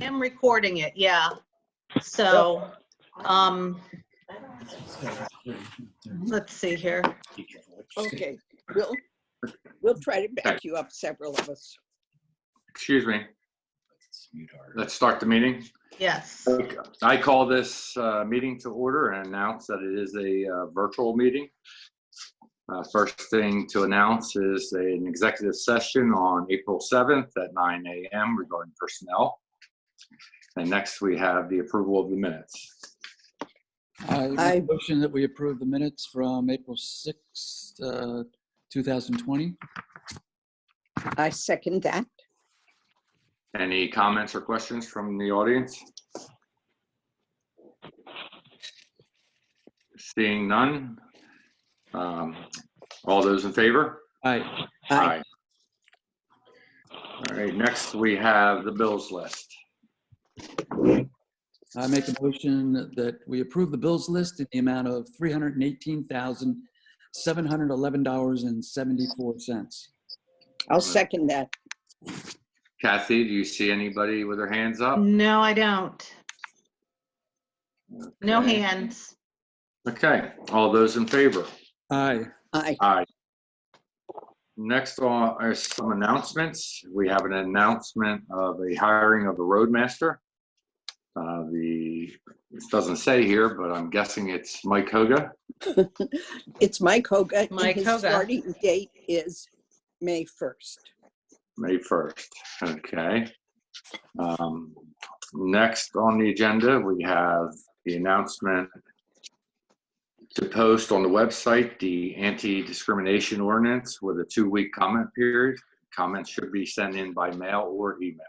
am recording it, yeah. So, let's see here. Okay, we'll try to back you up, several of us. Excuse me. Let's start the meeting. Yes. Okay. I call this meeting to order and announce that it is a virtual meeting. First thing to announce is an executive session on April 7th at 9 a.m. regarding personnel. And next we have the approval of the minutes. I make a motion that we approve the minutes from April 6th, 2020. I second that. Any comments or questions from the audience? Seeing none. All those in favor? Aye. Aye. All right, next we have the bills list. I make a motion that we approve the bills list in the amount of $318,711.74. I'll second that. Kathy, do you see anybody with their hands up? No, I don't. No Okay. hands. Okay, all those in favor? Aye. Aye. Aye. Next are some announcements. We have an announcement of a hiring of a roadmaster. It doesn't say here, but I'm guessing it's Mike Hoga. It's Mike Hoga. Mike and his Hoga. starting date is May 1st. May 1st. Okay. Next on the agenda, we have the announcement to post on the website the anti-discrimination ordinance with a 2-week comment period. Comments should be sent in by mail or email.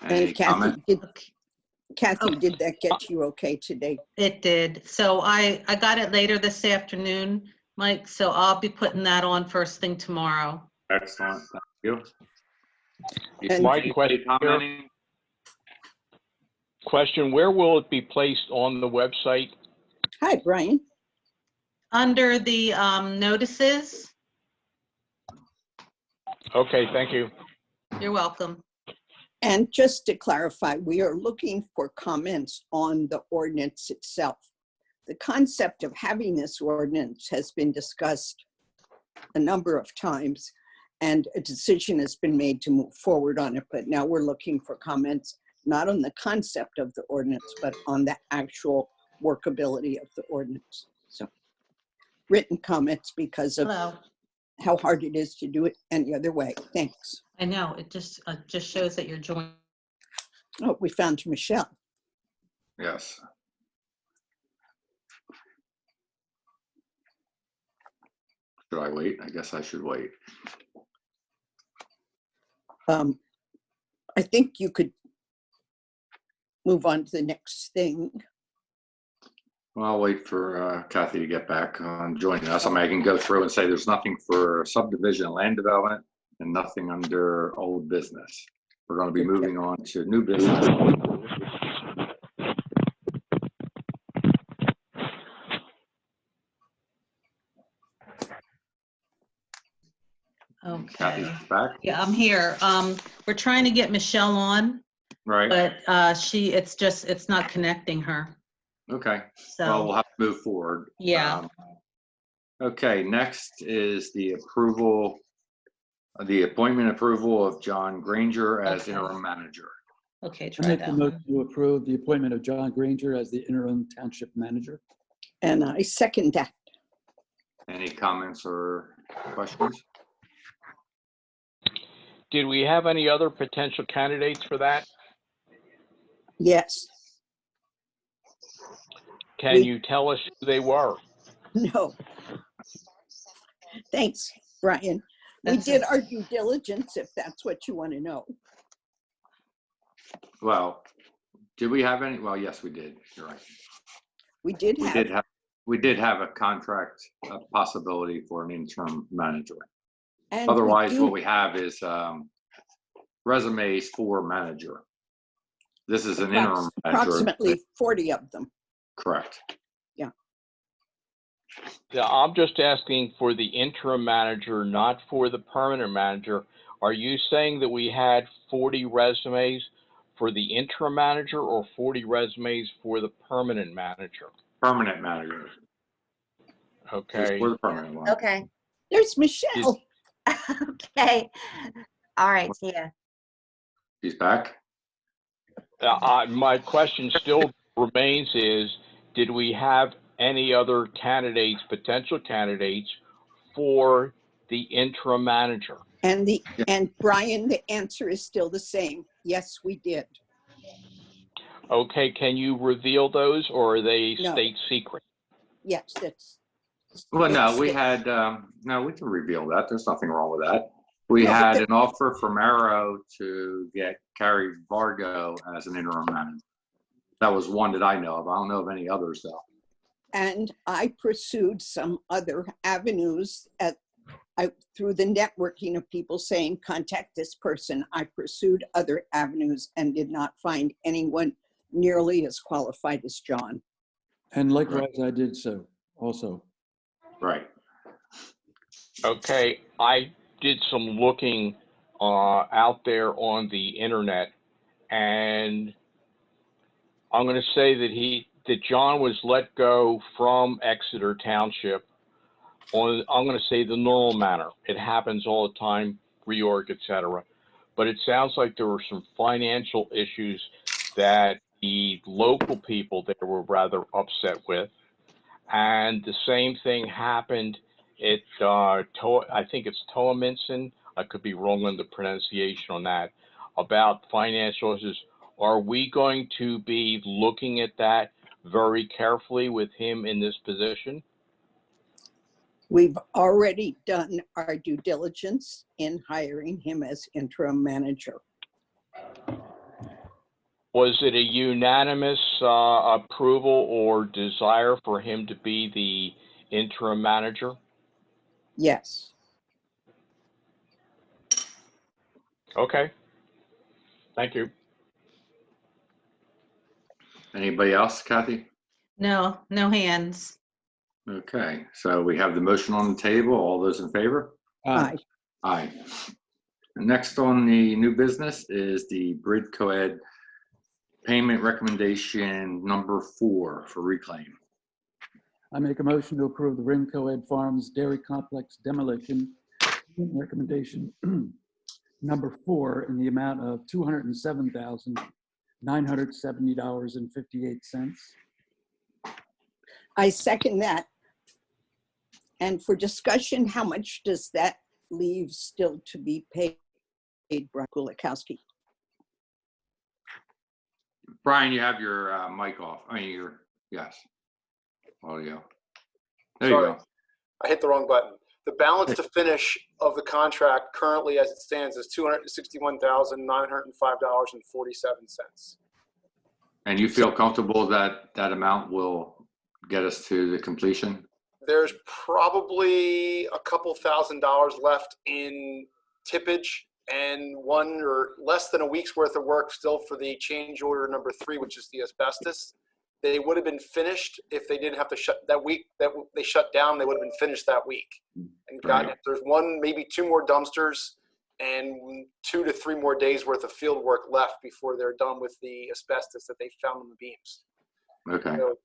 Any And Kathy, comment? did that get you okay today? It did. So I got it later this afternoon, Mike, so I'll be putting that on first thing tomorrow. Excellent, thank you. And My Anybody commenting? question, where will it be placed on the website? Hi, Brian. Under the notices, Okay, thank you. you're welcome. And just to clarify, we are looking for comments on the ordinance itself. The concept of having this ordinance has been discussed a number of times, and a decision has been made to move forward on it. But now we're looking for comments, not on the concept of the ordinance, but on the actual workability of the ordinance. So written comments because of Hello. how hard it is to do it any other way. Thanks. I know, it just shows that you're joining. Oh, we found Michelle. Yes. Should I wait? I guess I should wait. I think you could move on to the next thing. Well, I'll wait for Kathy to get back on joining us. I mean, I can go through and say there's nothing for subdivision and land development and nothing under old business. We're going to be moving on to new business. Okay. Kathy's back, Yeah, I'm here. We're trying to get Michelle on, right? but it's not connecting her. Okay. So. Well, we'll have to move forward. Yeah. Okay, next is the appointment approval of John Granger as Okay. interim manager. Okay, I try make the that motion one. to approve the appointment of John Granger as the interim township manager. And I second that. Any comments or questions? Did we have any other potential candidates for that? Yes. Can you tell us who they were? No. Thanks, Brian. We That's did it. our due diligence, if that's what you want to know. Well, did we have any? Well, yes, we did. You're right. We did have, We did have a contract possibility for an interim manager. and we Otherwise, do- what we have is resumes for manager. This is an interim manager. approximately 40 of them. Correct. Yeah, I'm just asking for the interim manager, not for the permanent manager. are you saying that we had 40 resumes for the interim manager or 40 resumes for the permanent manager? Permanent manager. Okay. For the permanent one. Okay. There's Michelle. Okay. All right, see ya. He's back. My question still remains is, did we have any other candidates, potential candidates for the interim manager? And Brian, the answer is still the same. Yes, we did. Okay, can you reveal those or are they No. state secret? Yes, that's. Well, no, we it's- had, no, we can reveal that. There's nothing wrong with that. We No, but had the- an offer from Arrow to get Carrie Vargo as an interim manager. That was one that I know of. I don't know of any others though. And I pursued some other avenues through the networking of people saying, contact this person. I pursued other avenues and did not find anyone nearly as qualified as John. And likewise, I did so also. Right. Okay, I did some looking out there on the internet, and I'm going to say that John was let go from Exeter Township on, I'm going to say, the normal manner. It happens all the time, reorg, etc. But it sounds like there were some financial issues that the local people there were rather upset with. And the same thing happened at, I think it's Toaminson. I could be wrong on the pronunciation on that, about financial issues. Are we going to be looking at that very carefully with him in this position? We've already done our due diligence in hiring him as interim manager. Was it a unanimous approval or desire for him to be the interim manager? Yes. Okay. Thank you. Anybody else, Kathy? No, no hands. Okay, so we have the motion on the table. All those in favor? Aye. Aye. Next on the new business is the Brid Coed payment recommendation number 4 for reclaim. I make a motion to approve the Rimco Ed Farms Dairy Complex demolition recommendation number 4 in the amount of $207,970.58. I second that. And for discussion, how much does that leave still to be paid, Brian Kulikowski? Brian, you have your mic off. I mean, yes. Audio. There you Sorry, go. I hit the wrong button. The balance to finish of the contract currently as it stands is $261,905.47. And you feel comfortable that that amount will get us to the completion? There's probably a couple $1,000s left in tippage and one or less than a week's worth of work still for the change order number 3, which is the asbestos. They would have been finished if they didn't have to shut that week that they shut down. They would have been finished that week. And gotten it. There's 1, maybe 2 more dumpsters and 2 to 3 more days worth of field work left before they're done with the asbestos that they found on the beams. Okay. So,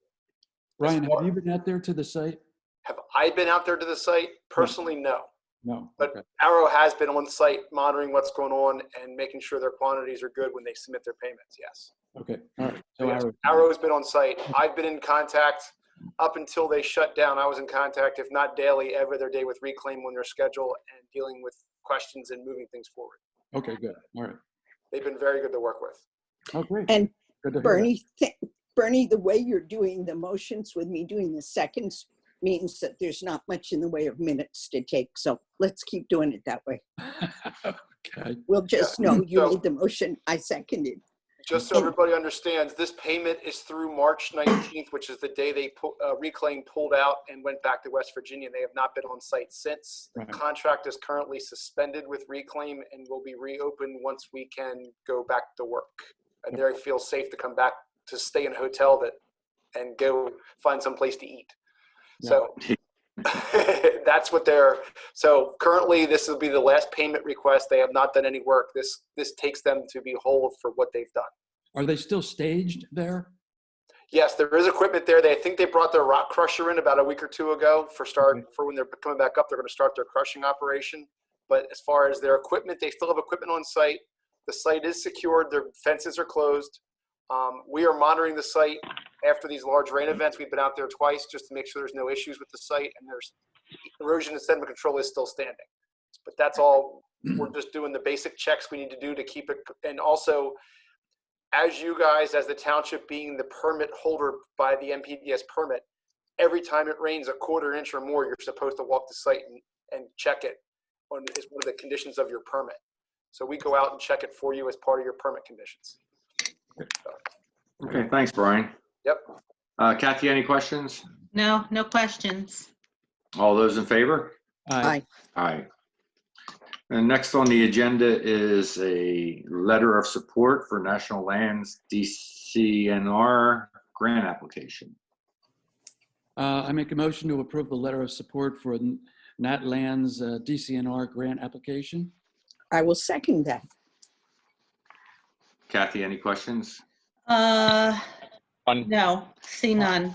Brian, have you been out there to the site? have I been out there to the site? Personally, no. No. But Okay. Arrow has been on site monitoring what's going on and making sure their quantities are good when they submit their payments, yes. Okay. All right. So Yes, Arrow. Arrow's been on site. I've been in contact up until they shut down. I was in contact, if not daily, every other day with Reclaim on their schedule and dealing with questions and moving things forward. Okay, good. All right. They've been very good to work with. Oh, great. And Good to hear that. Bernie, the way you're doing the motions with me doing the seconds means that there's not much in the way of minutes to take. So let's keep doing it that way. Okay. We'll just know you So- made the motion, I seconded. Just so everybody understands, this payment is through March 19th, which is the day they Reclaim pulled out and went back to West Virginia. They have not been on site since. The Right. contract is currently suspended with Reclaim and will be reopened once we can go back to work. And they feel safe to come back to stay in a hotel and go find some place to eat. So That's what so currently this will be the last payment request. They have not done any work. This takes them to be whole for what they've done. Are they still staged there? Yes, there is equipment there. I think they brought their rock crusher in about a week or two ago for when they're coming back up. They're going to start their crushing operation. But as far as their equipment, they still have equipment on site. The site is secured. Their fences are closed. We are monitoring the site after these large rain events. We've been out there twice just to make sure there's no issues with the site, and there's erosion and sediment control is still standing. But that's all. We're just doing the basic checks we need to do to keep it. And also, as you guys, as the township being the permit holder by the MPDS permit, every time it rains a quarter inch or more, you're supposed to walk the site and check it. Is one of the conditions of your permit. So we go out and check it for you as part of your permit conditions. Okay, thanks, Brian. Yep. Kathy, any questions? No, no questions. All those in favor? Aye. Aye. And next on the agenda is a letter of support for National Lands DCNR grant application. I make a motion to approve the letter of support for Nat Land's DCNR grant application. I will second that. Kathy, any questions? No, see none.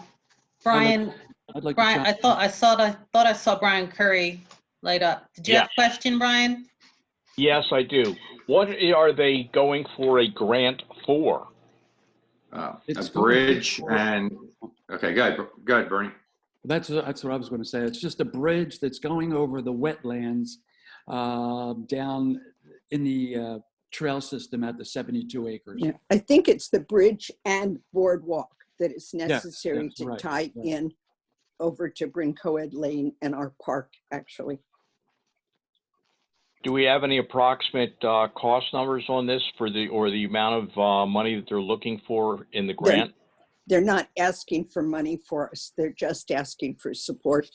Brian, I'd like to Brian, chime I thought I saw Brian Curry light up. Did you have a question, Brian? Yes, I do. What are they going for a grant for? A It's bridge going for- and, okay, go ahead, Bernie. That's what I was going to say. It's just a bridge that's going over the wetlands down in the trail system at the 72 acres. Yeah, I think it's the bridge and boardwalk that is necessary yes, to right, tie right. in over to Brincoed Lane and our park, actually. Do we have any approximate cost numbers on this or the amount of money that they're looking for in the grant? They're not asking for money for us. They're just asking for support.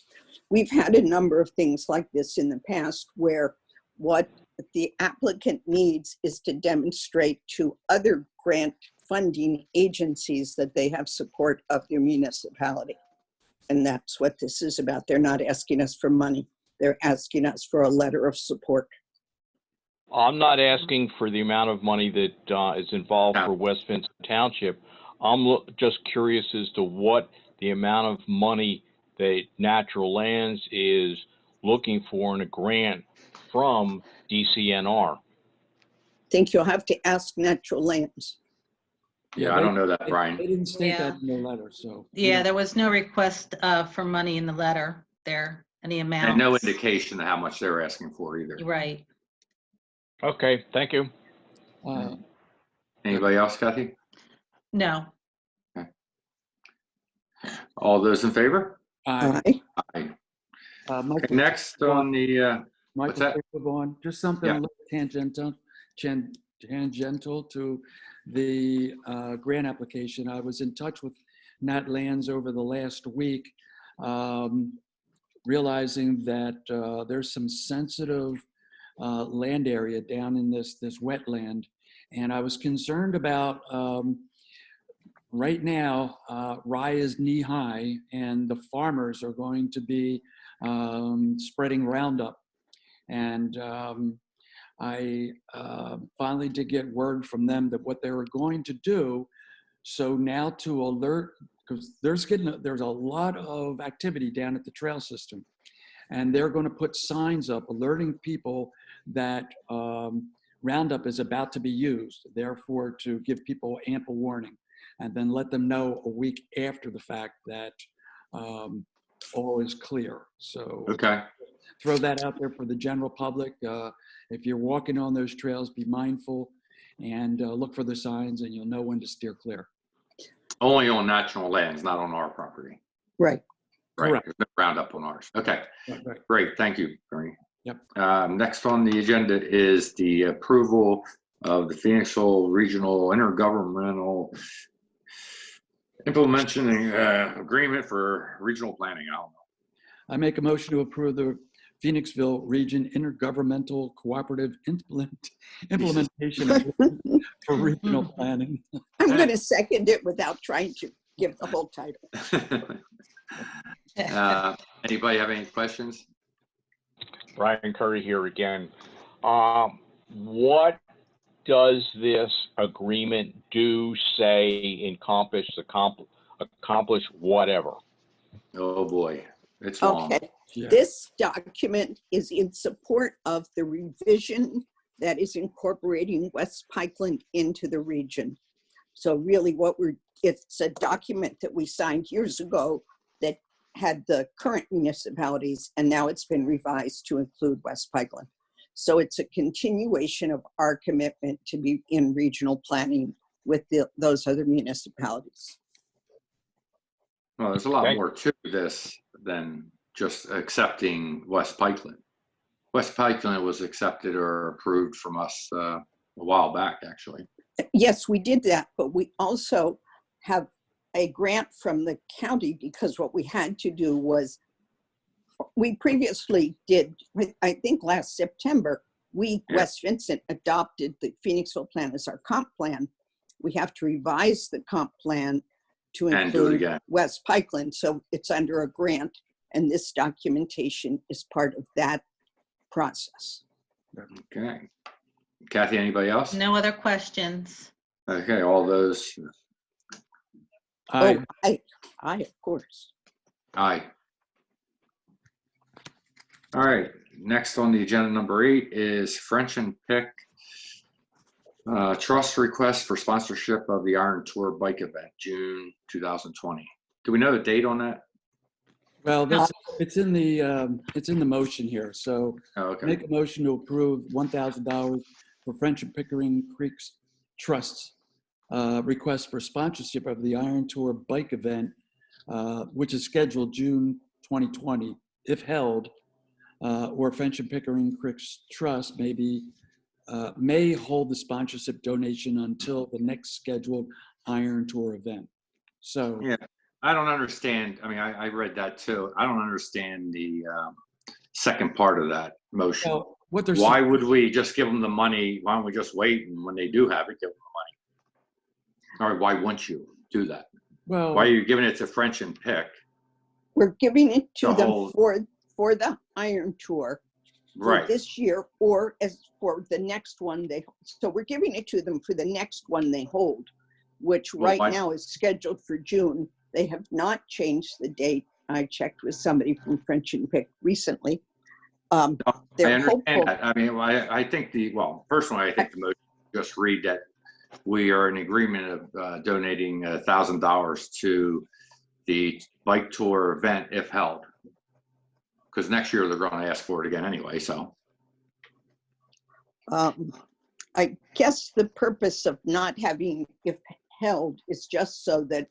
We've had a number of things like this in the past where what the applicant needs is to demonstrate to other grant funding agencies that they have support of their municipality. And that's what this is about. They're not asking us for money. They're asking us for a letter of support. I'm not asking for the amount of money that is involved for West Vincent Township. I'm just curious as to what the amount of money that Natural Lands is looking for in a grant from DCNR. I think you'll have to ask Natural Lands. Yeah, I don't know that, Brian. They didn't state Yeah. that in the letter, so. Yeah, there was no request for money in the letter there, any amount. And no indication of how much they were asking for either. Right. Okay, thank you. Anybody else, Kathy? No. All those in favor? Aye. Aye. Michael, Okay, next on the, Michael, that? take on just something Yeah. a little tangential to the grant application. I was in touch with Nat Lands over the last week, realizing that there's some sensitive land area down in this wetland, and I was concerned about right now, rye is knee high, and the farmers are going to be spreading Roundup. And I finally did get word from them that what they were going to do, so now to alert, because there's a lot of activity down at the trail system, and they're going to put signs up alerting people that Roundup is about to be used, therefore to give people ample warning, and then let them know a week after the fact that all is clear. So okay. throw that out there for the general public. If you're walking on those trails, be mindful and look for the signs, and you'll know when to steer clear. Only on National Lands, not on our property. Right. Right. Correct. There's no Roundup on ours. Okay, Right. great. Thank you, Bernie. Yep. Next on the agenda is the approval of the Phoenixville Regional Intergovernmental Implementing Agreement for Regional Planning. I don't know. I make a motion to approve the Phoenixville Region Intergovernmental Cooperative Implementation Agreement for Regional Planning. I'm going to second it without trying to give the whole title. Anybody have any questions? Brian Curry here again. What does this agreement do, say, accomplish whatever? Oh, boy, it's long. Okay, Yeah. this document is in support of the revision that is incorporating West Pikeland into the region. So really it's a document that we signed years ago that had the current municipalities, and now it's been revised to include West Pikeland. So it's a continuation of our commitment to be in regional planning with those other municipalities. Well, there's a lot Okay. more to this than just accepting West Pikeland. West Pikeland was accepted or approved from us a while back, actually. Yes, we did that, but we also have a grant from the county because what we had to do was, we previously did, I think last September, Yeah. West Vincent adopted the Phoenixville plan as our comp plan. We have to revise the comp plan to And do it include again. West Pikeland, so it's under a grant, and this documentation is part of that process. Okay. Kathy, anybody else? No other questions? Okay, all those, I, I, of course. aye. All right, next on the agenda, number 8 is French and Pick trust request for sponsorship of the Iron Tour bike event, June 2020. Do we know the date on that? well, it's in the motion here. So Oh, okay. make a motion to approve $1,000 for French and Pickering Creeks Trust's request for sponsorship of the Iron Tour bike event, which is scheduled June 2020, if held, or French and Pickering Creeks Trust may hold the sponsorship donation until the next scheduled Iron Tour event. So Yeah, I don't understand. I mean, I read that too. I don't understand the second part of that motion. well, what they're Why would we just give them the money? Why don't we just wait, and when they do have it, give them the money? Or why wouldn't you do that? well, Why are you giving it to French and Pick? We're giving it to The them whole- for the Iron Tour for Right. this year, or as for the next one so we're giving it to them for the next one they hold, which Well, right why- now is scheduled for June. They have not changed the date. I checked with somebody from French and Pick recently. I They're understand hopeful. that. I mean, I think personally, I think the motion just read that we are in agreement of donating $1,000 to the bike tour event if held. Because next year they're going to ask for it again anyway, so. I guess the purpose of not having if held is just so that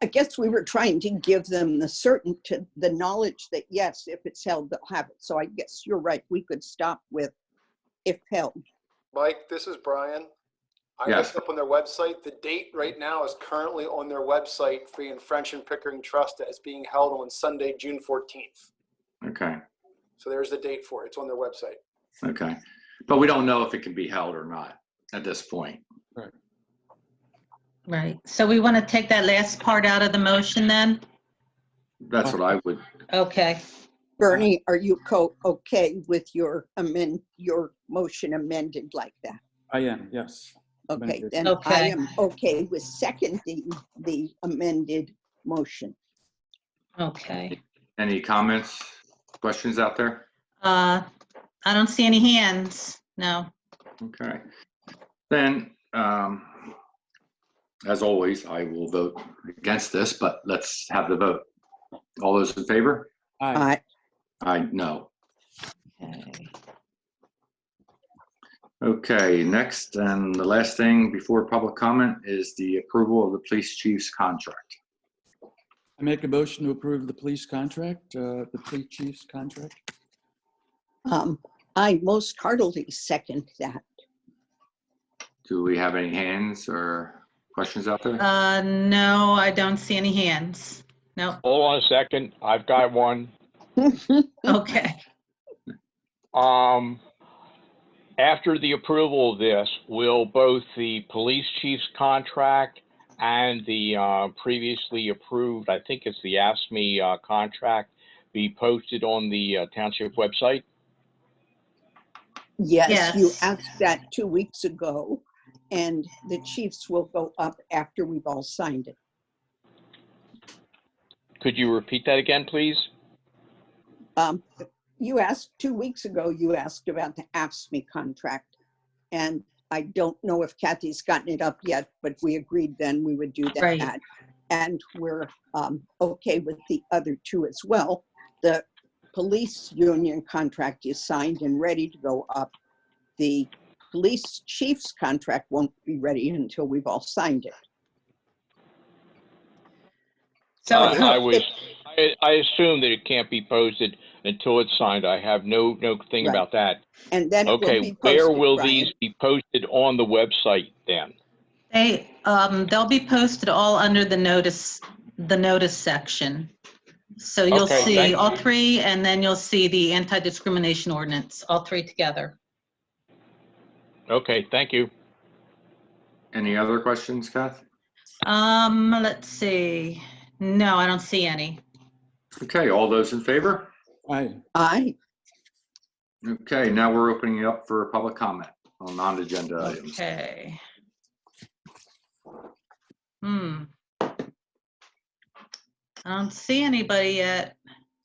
I guess we were trying to give them the knowledge that yes, if it's held, they'll have it. So I guess you're right. We could stop with if held. Mike, this is Brian. I Yes. looked up on their website. The date right now is currently on their website for the French and Pickering Trust as being held on Sunday, June 14th. Okay, So there's the date for it. It's on their website. okay. But we don't know if it can be held or not at this point. Right. So we want to take that last part out of the motion then? That's what I would, Okay. Bernie, are you okay with your motion amended like that? I am, yes. Okay, Amended. then I Okay. am okay with seconding the amended motion. Okay. any comments, questions out there? I don't see any hands. No. Okay. Then, as always, I will vote against this, but let's have the vote. All those in favor? Aye. No. Okay. Okay, next and the last thing before public comment is the approval of the police chief's contract. I make a motion to approve the police contract, the police chief's contract. I most heartily second that. Do we have any hands or questions out there? No, I don't see any hands. No. Hold on a second. I've got one. Okay. After the approval of this, will both the police chief's contract and the previously approved, I think it's the ASME contract, be posted on the township website? Yes, you Yes. asked that 2 weeks ago, and the chiefs will go up after we've all signed it. Could you repeat that again, please? You asked 2 weeks ago, you asked about the AFSCME contract. And I don't know if Kathy's gotten it up yet, but we agreed then we would do that. Right. And we're okay with the other two as well. The police union contract is signed and ready to go up. The police chief's contract won't be ready until we've all signed it. So I assume that it can't be posted until it's signed. I have no thing Right. about that. And then it will Okay, be where posted, will Brian. these be posted on the website then? they'll be posted all under the notice section. So you'll Okay, see thank all you. three, and then you'll see the anti-discrimination ordinance, all three together. Okay, thank you. Any other questions, Kath? Let's see. No, I don't see any. Okay, all those in favor? Aye. Okay, now we're opening it up for public comment on non-agenda items. Okay. I don't see anybody yet.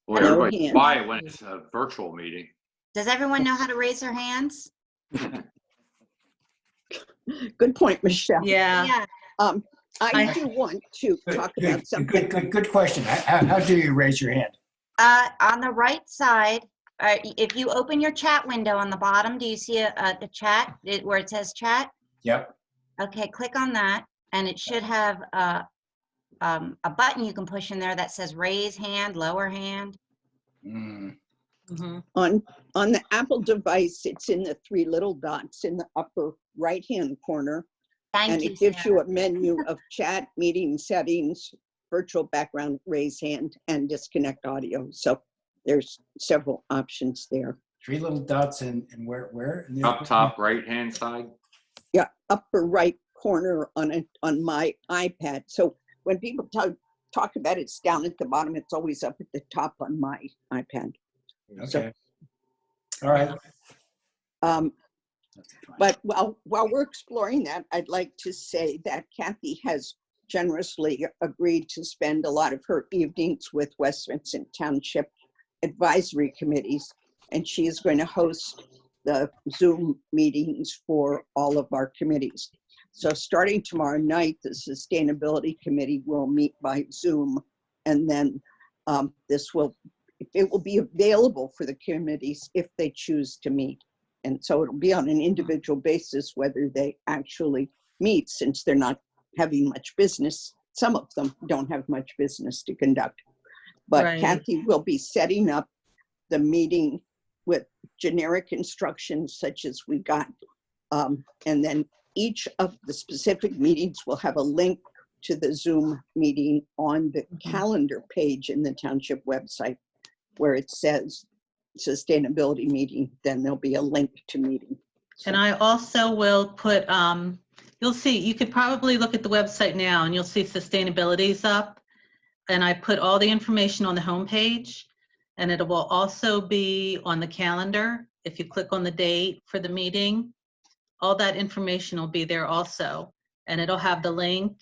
Boy, No everybody's hands. quiet when it's a virtual meeting. Does everyone know how to raise their hands? Good point, Michelle. Yeah. I do want to talk about something. Good question. How do you raise your hand? On the right side, if you open your chat window on the bottom, do you see a chat where it says chat? Yep. Okay, click on that, and it should have a button you can push in there that says raise hand, lower hand. Mm. Mhm. On the Apple device, it's in the three little dots in the upper right-hand corner. Thank And you. it gives Sarah. you a menu of chat, meeting settings, virtual background, raise hand, and disconnect audio. So there's several options there. Three little dots and where? In the Up top right-hand side. Yeah, upper right corner on my iPad. So when people talk about it's down at the bottom, it's always up at the top on my iPad. Okay. All right. But while we're exploring that, I'd like to say that Kathy has generously agreed to spend a lot of her evenings with West Vincent Township advisory committees, and she is going to host the Zoom meetings for all of our committees. So starting tomorrow night, the Sustainability Committee will meet by Zoom, and then it will be available for the committees if they choose to meet. And so it'll be on an individual basis whether they actually meet, since they're not having much business. Some of them don't have much business to conduct. But Right. Kathy will be setting up the meeting with generic instructions such as we got. And then each of the specific meetings will have a link to the Zoom meeting on the calendar page in the township website where it says sustainability meeting, then there'll be a link to meeting. And I also will put, you'll see, you could probably look at the website now and you'll see sustainability's up. And I put all the information on the homepage, and it will also be on the calendar. If you click on the date for the meeting, all that information will be there also. And it'll have the link,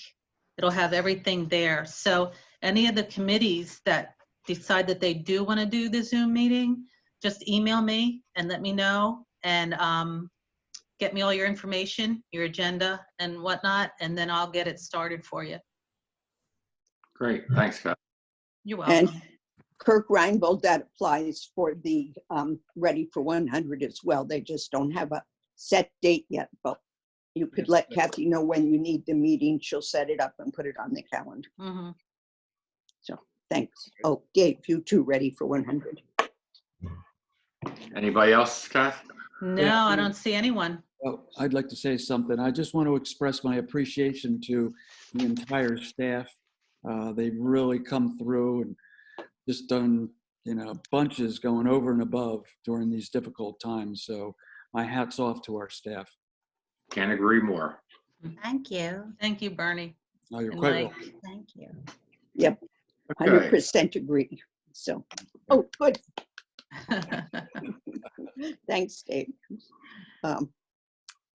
it'll have everything there. So any of the committees that decide that they do want to do the Zoom meeting, just email me and let me know, and get me all your information, your agenda and whatnot, and then I'll get it started for you. Great, thanks, Kath. You're And welcome. Kirk Reinbold, that applies for the Ready for 100 as well. They just don't have a set date yet, but you could let Kathy know when you need the meeting. She'll set it up and put it on the calendar. Mhm. So thanks. Oh, Dave, you too, Ready for 100. Anybody else, Kath? No, I don't see anyone. Well, I'd like to say something. I just want to express my appreciation to the entire staff. They've really come through and just done, bunches going over and above during these difficult times. So my hat's off to our staff. Can't agree more. Thank you. Thank you, Bernie. Oh, you're And quite Mike. welcome. Thank you. Yep, Okay. 100% agree. So, oh, good. Thanks, Dave.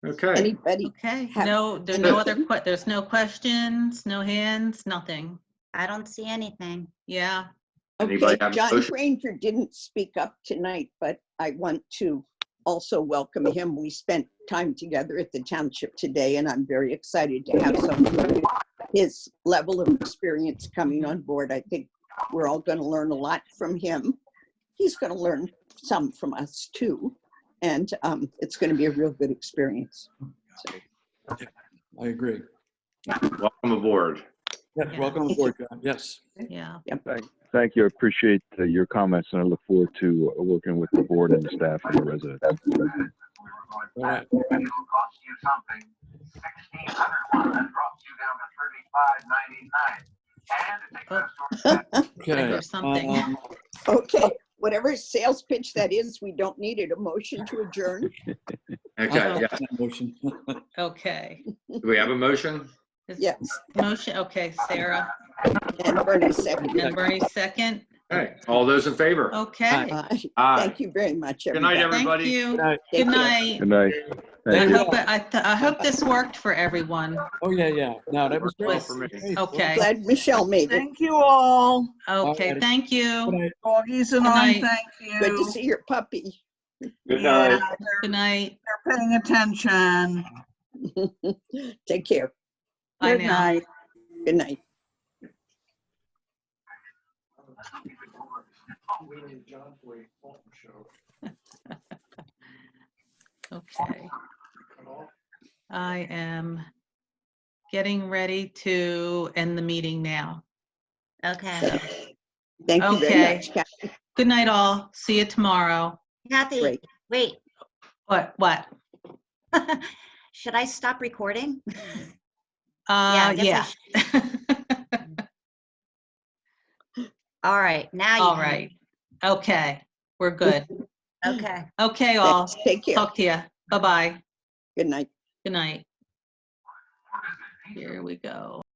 Okay. Anybody? Okay, Have no, there's no other, anything? there's no questions, no hands, nothing. I don't see anything. Yeah, Anybody Okay, have a John motion? Granger didn't speak up tonight, but I want to also welcome him. We spent time together at the township today, and I'm very excited to have someone with his level of experience coming on board. I think we're all going to learn a lot from him. He's going to learn some from us too, and it's going to be a real good experience. I agree. Welcome aboard. Yeah, Yeah. welcome aboard, John. Yes. yeah. Thank you. I appreciate your comments, and I look forward to working with the board and the staff and the residents. All right. Cost you something. 1,600 that drops you down to $35.99. And it takes us to Okay. hear something. Okay, whatever sales pitch that is, we don't need it. A motion to adjourn. Okay, I'll yeah. second that motion. Okay. Do we have a motion? Is- Yes, Motion, okay, Sarah, and Bernie second. and Bernie second. Okay, all those in favor? Okay, Aye. Thank you very much, Good night, everybody. thank everybody. you. Good night. Take Good care. night. Good night. I Thank you. hope, I hope this worked for everyone. Oh, yeah, yeah. No, that was Worked well great. for me. Great. Okay, Glad Michelle made it. Thank you all. okay, Alrighty. thank Good you. night. Doggies and Good I, night. thank you. Good to see your puppy. Good Yeah, night. Good night. they're paying attention. Take care. Bye Good now. night. Good night. Okay. I am getting ready to end the meeting now. Okay. Thank you very Okay. much, Kathy. Good night, all. See you tomorrow. Kathy, Great. wait, What? should I stop recording? Yeah, I guess I All right, now you All can. right. Okay, we're good. Okay. Okay, all. Thanks. Take care. Talk to you. Bye-bye. Good night. Good night. Here we go.